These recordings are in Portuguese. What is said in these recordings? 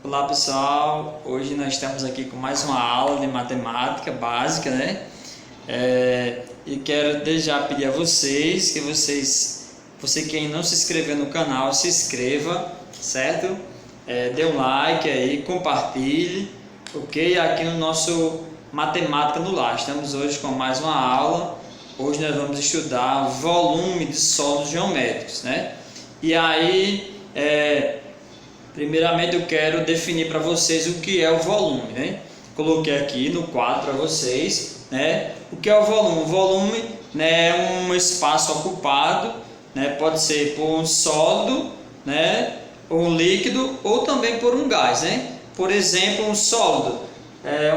Olá pessoal, hoje nós estamos aqui com mais uma aula de matemática básica, né? E quero desde já pedir a vocês que você que ainda não se inscreveu no canal, se inscreva, certo? Dê um like aí, compartilhe, ok? Aqui no nosso Matemática no Lar, estamos hoje com mais uma aula. Hoje nós vamos estudar volume de sólidos geométricos, né? E aí, primeiramente eu quero definir para vocês o que é o volume, né? Coloquei aqui no quadro para vocês, né? O que é o volume? O volume, né, é um espaço ocupado, né? Pode ser por um sólido, né? Por um líquido ou também por um gás, né? Por exemplo, um sólido,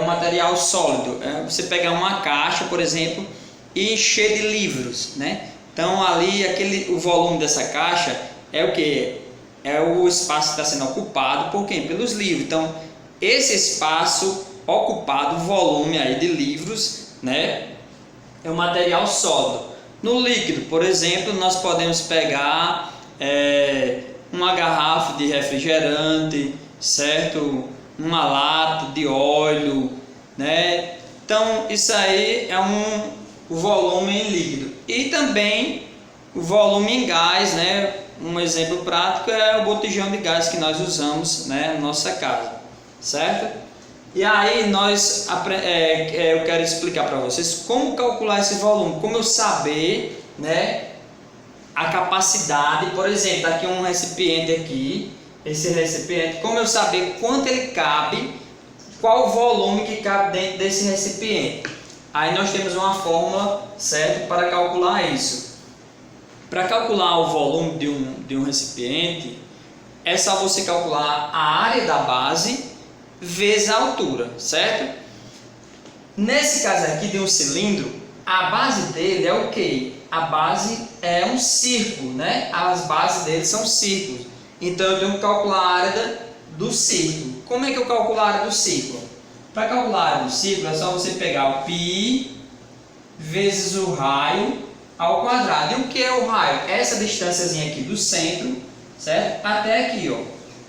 um material sólido. Você pegar uma caixa, por exemplo, e encher de livros, né? Então ali o volume dessa caixa é o que? É o espaço que está sendo ocupado por quem? Pelos livros. Então, esse espaço ocupado, o volume aí de livros, né, é um material sólido. No líquido, por exemplo, nós podemos pegar uma garrafa de refrigerante, certo? Uma lata de óleo, né? Então, isso aí é o volume em líquido. E também o volume em gás, né? Um exemplo prático é o botijão de gás que nós usamos, né, na nossa casa, certo? E aí eu quero explicar para vocês como calcular esse volume, como eu saber, né, a capacidade. Por exemplo, aqui um recipiente aqui, esse recipiente, como eu saber quanto ele cabe, qual o volume que cabe dentro desse recipiente. Aí nós temos uma fórmula, certo, para calcular isso. Para calcular o volume de um recipiente, é só você calcular a área da base vezes a altura, certo? Nesse caso aqui de um cilindro, a base dele é o quê? A base é um círculo, né? As bases dele são círculos. Então eu tenho que calcular a área do círculo. Como é que eu calculo a área do círculo? Para calcular a área do círculo é só você pegar o π vezes o raio ao quadrado. E o que é o raio? Essa distânciazinha aqui do centro, certo? Até aqui, ó,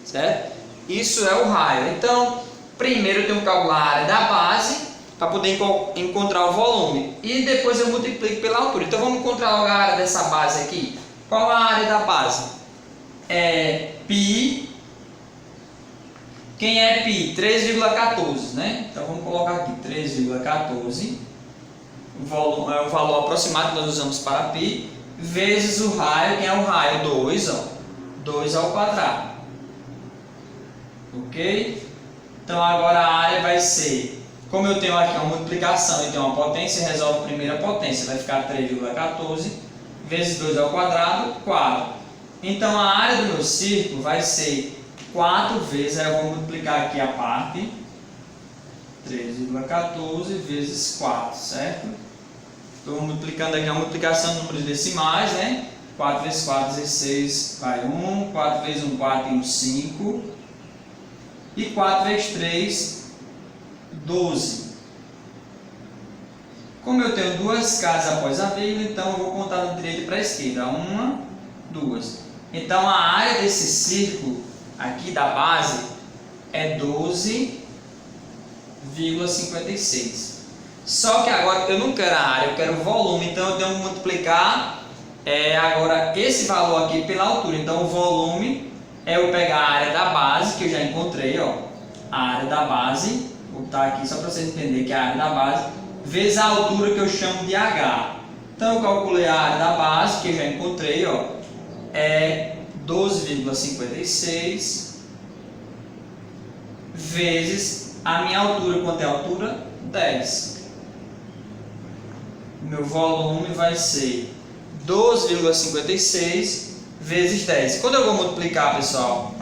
certo? Isso é o raio. Então, primeiro eu tenho que calcular a área da base para poder encontrar o volume. E depois eu multiplico pela altura. Então, vamos encontrar logo a área dessa base aqui. Qual a área da base? É π. Quem é π? 3,14, né? Então, vamos colocar aqui 3,14. O volume é o valor aproximado que nós usamos para π, vezes o raio, que é o raio 2, ó, 2 ao quadrado. Ok? Então agora a área vai ser, como eu tenho aqui uma multiplicação e tenho uma potência, resolve a primeira potência, vai ficar 3,14 vezes 2 ao quadrado, 4. Então a área do meu círculo vai ser 4 vezes, aí eu vou multiplicar aqui a parte, 3,14 vezes 4, certo? Estou multiplicando aqui a multiplicação de números decimais, né? 4 vezes 4, 16, vai 1. 4 vezes 1, 4 e 1, 5. E 4 vezes 3, 12. Como eu tenho duas casas após a vírgula, então eu vou contar da direita para a esquerda. 1, 2. Então a área desse círculo aqui da base é 12,56. Só que agora eu não quero a área, eu quero o volume, então eu tenho que multiplicar agora esse valor aqui pela altura. Então o volume é eu pegar a área da base, que eu já encontrei, ó, a área da base, vou botar aqui só para vocês entenderem que é a área da base, vezes a altura que eu chamo de H. Então eu calculei a área da base, que eu já encontrei, ó, é 12,56 vezes a minha altura. Quanto é a altura? 10. Meu volume vai ser 12,56 vezes 10. Quando eu vou multiplicar, pessoal,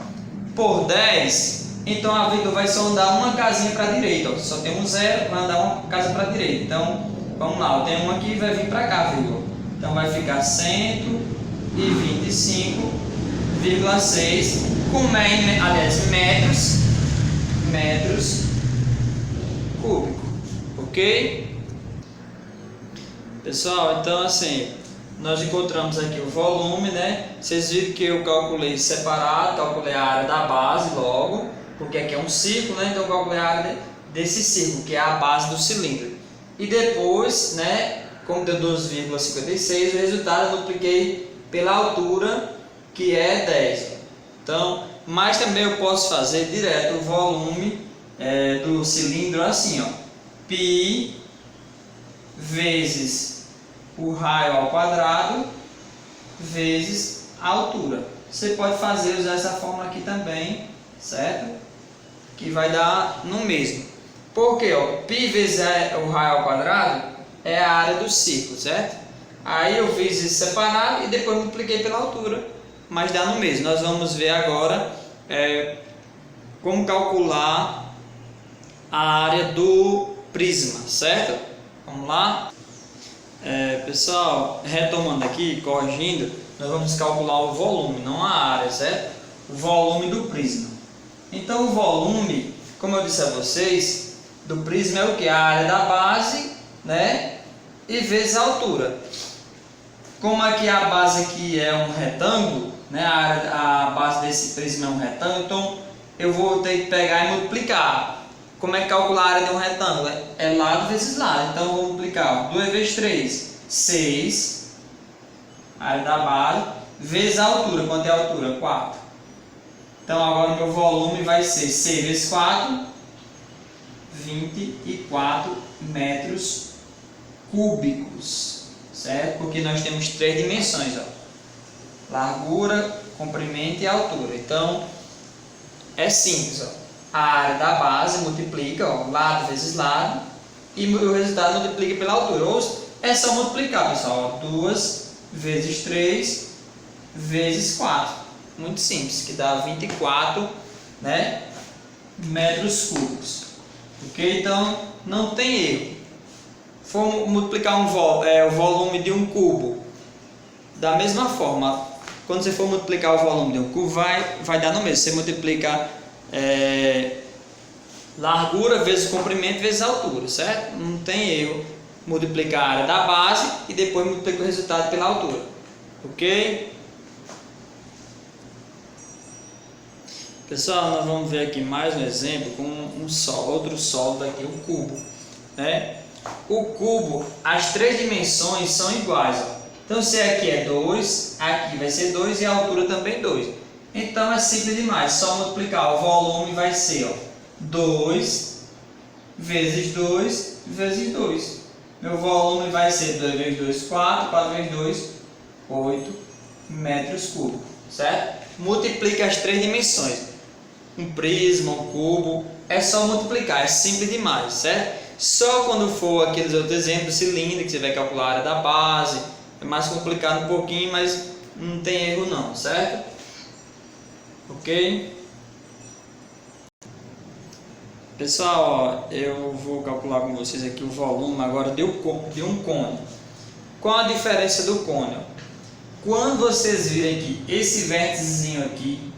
por 10, então a vírgula vai só andar uma casinha para a direita. Ó. Só tem um zero, vai andar uma casa para a direita. Então, vamos lá, eu tenho uma aqui e vai vir para cá, vírgula. Então vai ficar 125,6 com metros cúbicos. Ok? Pessoal, então assim, nós encontramos aqui o volume, né? Vocês viram que eu calculei separado, calculei a área da base logo, porque aqui é um círculo, né? Então eu calculei a área desse círculo, que é a base do cilindro. E depois, né, como deu 2,56, o resultado eu multipliquei pela altura, que é 10. Então, mas também eu posso fazer direto o volume do cilindro assim, ó, π vezes o raio ao quadrado vezes a altura. Você pode usar essa fórmula aqui também, certo? Que vai dar no mesmo. Porque π vezes o raio ao quadrado é a área do círculo, certo? Aí eu fiz isso separado e depois multipliquei pela altura, mas dá no mesmo. Nós vamos ver agora como calcular a área do prisma, certo? Vamos lá? Pessoal, retomando aqui, corrigindo, nós vamos calcular o volume, não a área, certo? O volume do prisma. Então o volume, como eu disse a vocês, do prisma é o que? A área da base, né? E vezes a altura. Como aqui a base aqui é um retângulo, né? A base desse prisma é um retângulo, então eu vou ter que pegar e multiplicar. Como é que calcular a área de um retângulo? É lado vezes lado. Então eu vou multiplicar 2 vezes 3, 6, a área da base, vezes a altura. Quanto é a altura? 4. Então agora o meu volume vai ser 6 vezes 4, 24 metros cúbicos, certo? Porque nós temos 3 dimensões, ó. Largura, comprimento e altura. Então é simples, ó. A área da base multiplica, ó, lado vezes lado, e o resultado multiplica pela altura. Ou é só multiplicar, pessoal, 2 vezes 3 vezes 4. Muito simples, que dá 24, né, metros cúbicos. Ok? Então não tem erro. For multiplicar o volume de um cubo, da mesma forma, quando você for multiplicar o volume de um cubo, vai dar no mesmo. Você multiplica largura vezes comprimento vezes altura, certo? Não tem erro. Multiplicar a área da base e depois multiplica o resultado pela altura. Ok? Pessoal, nós vamos ver aqui mais um exemplo com outro sólido aqui, o cubo, né? O cubo, as 3 dimensões são iguais, ó. Então se aqui é 2, aqui vai ser 2 e a altura também 2. Então é simples demais, só multiplicar. O volume vai ser, ó, 2 vezes 2 vezes 2. Meu volume vai ser 2 vezes 2, 4, 4 vezes 2, 8 metros cúbicos, certo? Multiplica as 3 dimensões. Um prisma, um cubo, é só multiplicar, é simples demais, certo? Só quando for aqueles outros exemplos, cilindro, que você vai calcular a área da base, é mais complicado um pouquinho, mas não tem erro não, certo? Ok? Pessoal, ó, eu vou calcular com vocês aqui o volume agora de um cone. Qual a diferença do cone? Quando vocês virem aqui, esse vérticezinho aqui,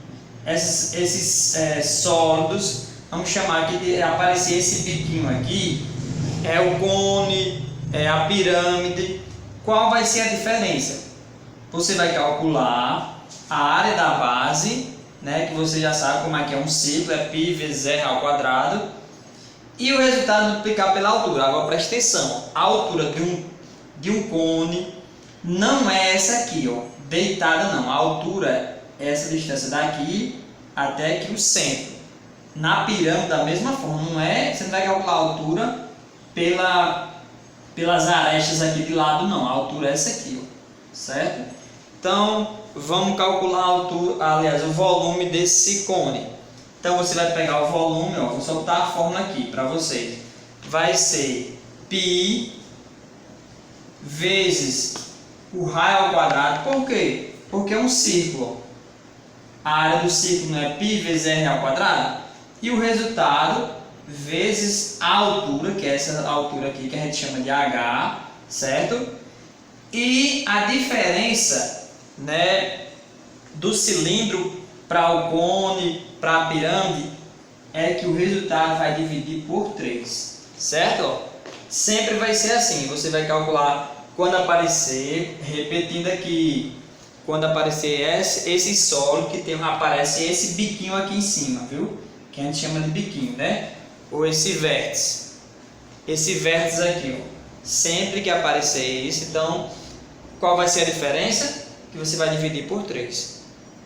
esses sólidos, vamos chamar aqui de aparecer esse biquinho aqui, é o cone, é a pirâmide. Qual vai ser a diferença? Você vai calcular a área da base, né, que você já sabe como é que é um círculo, é π vezes r ao quadrado, e o resultado multiplicar pela altura. Agora presta atenção, a altura de um cone não é essa aqui, ó, deitada não, a altura é essa distância daqui até aqui o centro. Na pirâmide da mesma forma, você não vai calcular a altura pelas arestas aqui de lado não, a altura é essa aqui, ó, certo? Então vamos calcular a altura, aliás, o volume desse cone. Então você vai pegar o volume, ó, vou soltar a fórmula aqui para vocês. Vai ser π vezes o raio ao quadrado. Por quê? Porque é um círculo. A área do círculo não é π vezes r ao quadrado? E o resultado vezes a altura, que é essa altura aqui que a gente chama de h, certo? E a diferença, né, do cilindro para o cone, para a pirâmide, é que o resultado vai dividir por 3, certo? Sempre vai ser assim, você vai calcular quando aparecer, repetindo aqui, quando aparecer esse sólido que aparece esse biquinho aqui em cima, viu? que a gente chama de biquinho, né? Ou esse vértice. Esse vértice aqui, ó. Sempre que aparecer isso, então, qual vai ser a diferença? Que você vai dividir por 3.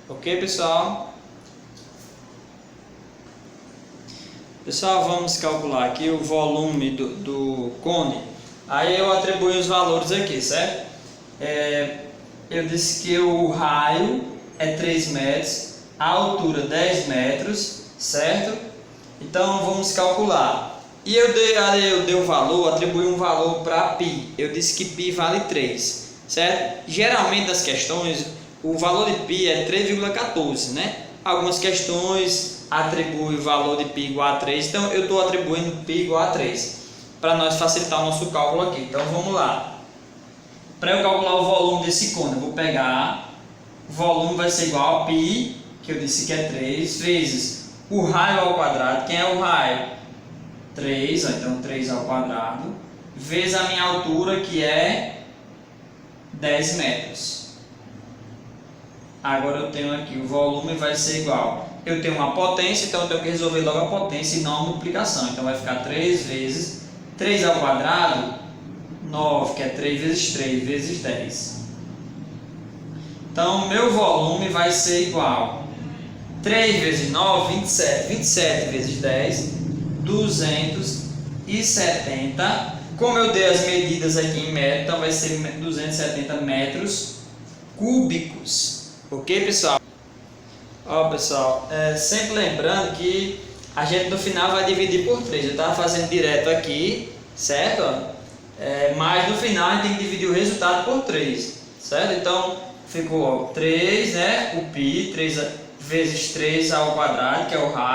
Ok, pessoal? Pessoal, vamos calcular aqui o volume do cone. Aí eu atribuo os valores aqui, certo? Eu disse que o raio é 3 metros, a altura 10 metros, certo? Então vamos calcular. E eu dei o valor, atribuí um valor para π. Eu disse que π vale 3, certo? Geralmente nas questões o valor de π é 3,14, né? Algumas questões atribuem o valor de π igual a 3, então eu estou atribuindo π igual a 3, para nós facilitar o nosso cálculo aqui. Então vamos lá. Para eu calcular o volume desse cone, eu vou pegar, o volume vai ser igual a π, que eu disse que é 3, vezes o raio ao quadrado. Quem é o raio? 3, então 3 ao quadrado, vezes a minha altura, que é 10 metros. Agora eu tenho aqui, o volume vai ser igual. Eu tenho uma potência, então eu tenho que resolver logo a potência e não a multiplicação. Então vai ficar 3 vezes 3 ao quadrado, 9, que é 3 vezes 3, vezes 10. Então meu volume vai ser igual. 3 vezes 9, 27. 27 vezes 10, 270. Como eu dei as medidas aqui em metro, então vai ser 270 metros cúbicos. Ok, pessoal? Ó, pessoal, sempre lembrando que a gente no final vai dividir por 3. Eu estava fazendo direto aqui, certo? Mas no final a gente tem que dividir o resultado por 3, certo? Então ficou 3, né? O π, 3 vezes 3 ao quadrado, que é o raio.